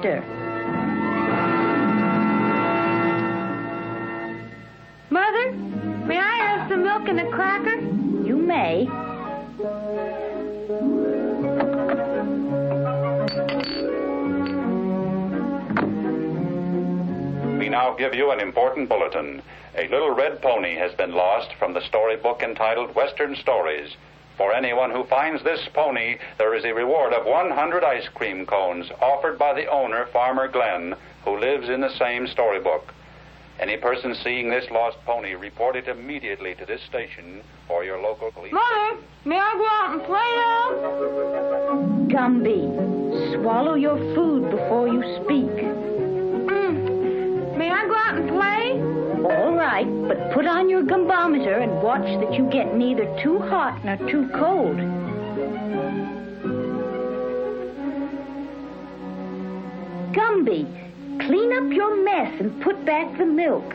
faster. Mother, may I have some milk and a cracker? You may. We now give you an important bulletin. A little red pony has been lost from the storybook entitled Western Stories. For anyone who finds this pony, there is a reward of 100 ice cream cones offered by the owner, Farmer Glenn, who lives in the same storybook. Any person seeing this lost pony, report it immediately to this station or your local police. Mother, may I go out and play now? Gumby, swallow your food before you speak. May I go out and play? All right, but put on your gumbometer and watch that you get neither too hot nor too cold. Gumby, clean up your mess and put back the milk.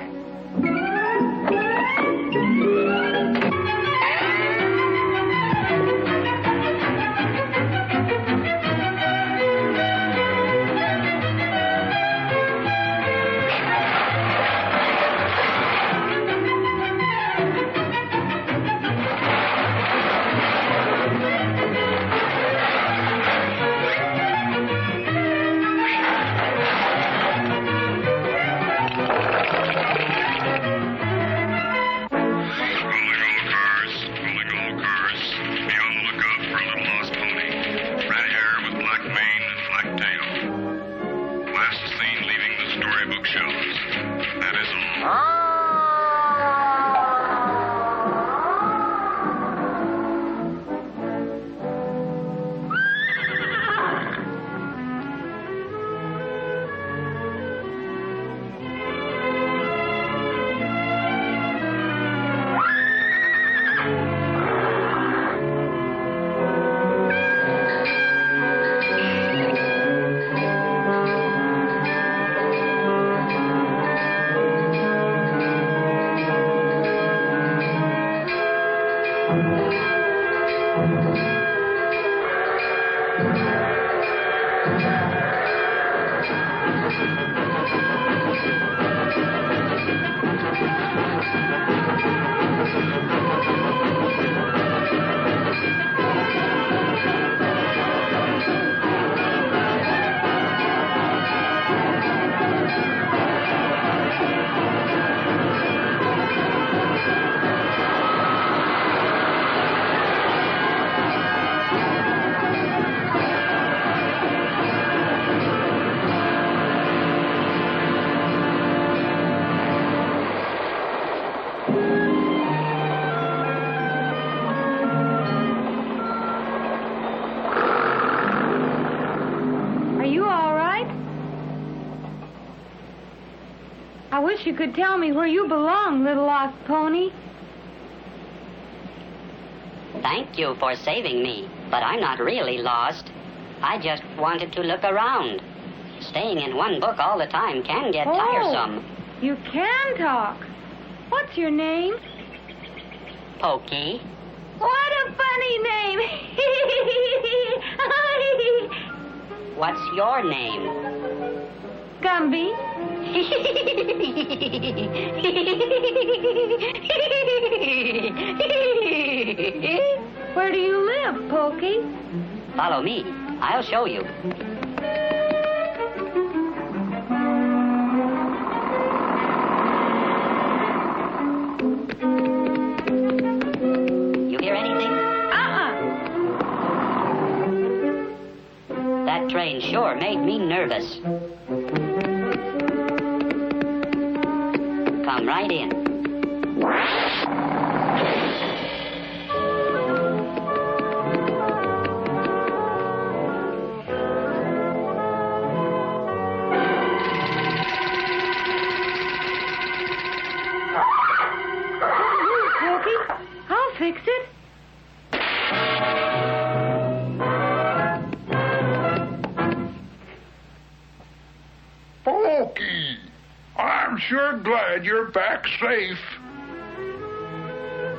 I wish you could tell me where you belong, little lost pony. Thank you for saving me, but I'm not really lost. I just wanted to look around. Staying in one book all the time can get tiresome. You can talk. What's your name? Pokey. What a funny name. What's your name? Gumby. Where do you live, Pokey? Follow me. I'll show you. You hear anything? That train sure made me nervous. Come right in. Pokey, I'll fix it. Pokey! I'm sure glad you're back safe.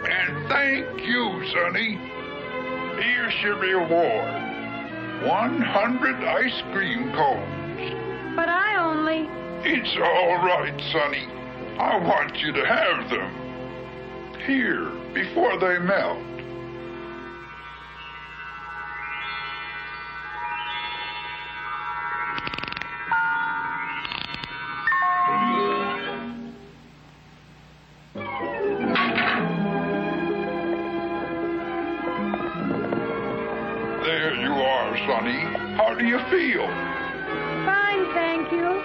And thank you, Sonny. Here's your reward. 100 ice cream cones. Molly. It's all right, Sonny. I want you to have them. Here, before they melt. There you are, Sonny. How do you feel? Fine, thank you.